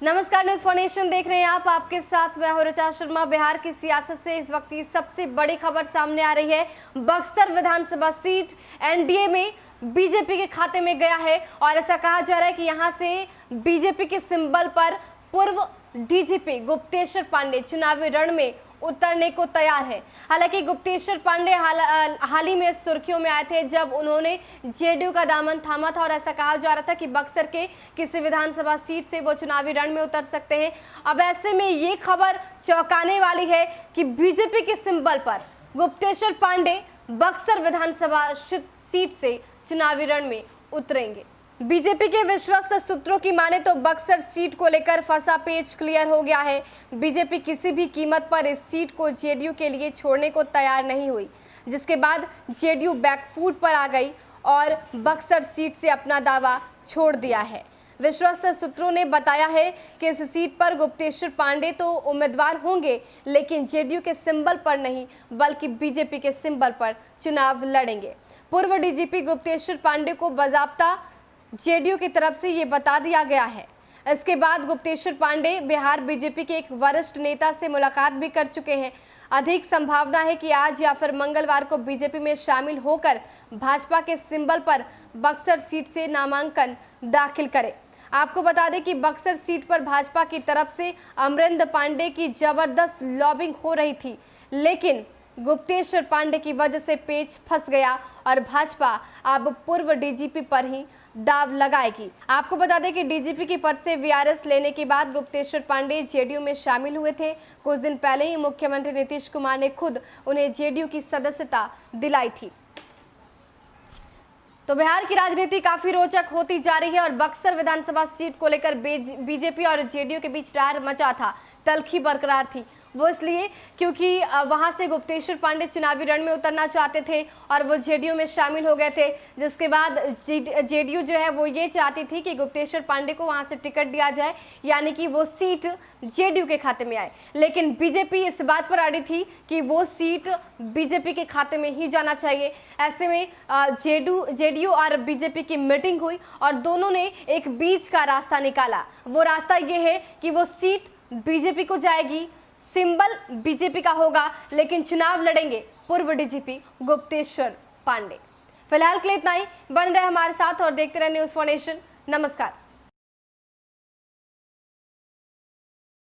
नमस्कार, news for nation देख रहे हैं आप। आपके साथ मैं हूं ऋचा शर्मा। बिहार की सियासत से इस वक्त की सबसे बड़ी खबर सामने आ रही है। बक्सर विधानसभा सीट एनडीए में बीजेपी के खाते में गया है और ऐसा कहा जा रहा है कि यहां से बीजेपी के सिंबल पर पूर्व डीजीपी गुप्तेश्वर पांडे चुनावी रण में उतरने को तैयार है। हालांकि गुप्तेश्वर पांडे हाल ही में सुर्खियों में आए थे जब उन्होंने जेडीयू का दामन थामा था और ऐसा कहा जा रहा था कि बक्सर के किसी विधानसभा सीट से वो चुनावी रण में उतर सकते हैं। अब ऐसे में ये खबर चौंकाने वाली है कि बीजेपी के सिंबल पर गुप्तेश्वर पांडे बक्सर विधानसभा सीट से चुनावी रण में उतरेंगे। बीजेपी के विश्वस्त सूत्रों की माने तो बक्सर सीट को लेकर फंसा पेच क्लियर हो गया है। बीजेपी किसी भी कीमत पर इस सीट को जेडीयू के लिए छोड़ने को तैयार नहीं हुई, जिसके बाद जेडीयू बैकफुट पर आ गई और बक्सर सीट से अपना दावा छोड़ दिया है। विश्वस्त सूत्रों ने बताया है कि इस सीट पर गुप्तेश्वर पांडे तो उम्मीदवार होंगे, लेकिन जेडीयू के सिंबल पर नहीं बल्कि बीजेपी के सिंबल पर चुनाव लड़ेंगे। पूर्व डीजीपी गुप्तेश्वर पांडे को बाकायदा जेडीयू की तरफ से ये बता दिया गया है। इसके बाद गुप्तेश्वर पांडे बिहार बीजेपी के एक वरिष्ठ नेता से मुलाकात भी कर चुके हैं। अधिक संभावना है कि आज या फिर मंगलवार को बीजेपी में शामिल होकर भाजपा के सिंबल पर बक्सर सीट से नामांकन दाखिल करें। आपको बता दें कि बक्सर सीट पर भाजपा की तरफ से अमरेंद्र पांडे की जबरदस्त लॉबिंग हो रही थी, लेकिन गुप्तेश्वर पांडे की वजह से पेच फंस गया और भाजपा अब पूर्व डीजीपी पर ही दाव लगाएगी। आपको बता दें कि डीजीपी के पद से वीआरएस लेने के बाद गुप्तेश्वर पांडे जेडीयू में शामिल हुए थे। कुछ दिन पहले ही मुख्यमंत्री नीतीश कुमार ने खुद उन्हें जेडीयू की सदस्यता दिलाई थी। तो बिहार की राजनीति काफी रोचक होती जा रही है और बक्सर विधानसभा सीट को लेकर बीजेपी और जेडीयू के बीच रार मचा था, तल्खी बरकरार थी। वो इसलिए क्योंकि वहां से गुप्तेश्वर पांडे चुनावी रण में उतरना चाहते थे और वो जेडीयू में शामिल हो गए थे, जिसके बाद जेडीयू जो है वो ये चाहती थी कि गुप्तेश्वर पांडे को वहां से टिकट दिया जाए, यानी कि वो सीट जेडीयू के खाते में आए। लेकिन बीजेपी इस बात पर अड़ी थी कि वो सीट बीजेपी के खाते में ही जाना चाहिए। ऐसे में जेडीयू और बीजेपी की मीटिंग हुई और दोनों ने एक बीच का रास्ता निकाला। वो रास्ता ये है कि वो सीट बीजेपी को जाएगी, सिंबल बीजेपी का होगा, लेकिन चुनाव लड़ेंगे पूर्व डीजीपी गुप्तेश्वर पांडे। फिलहाल के लिए इतना ही। बन रहे हमारे साथ और देखते रहे न्यूज फॉर्नेशन। नमस्कार।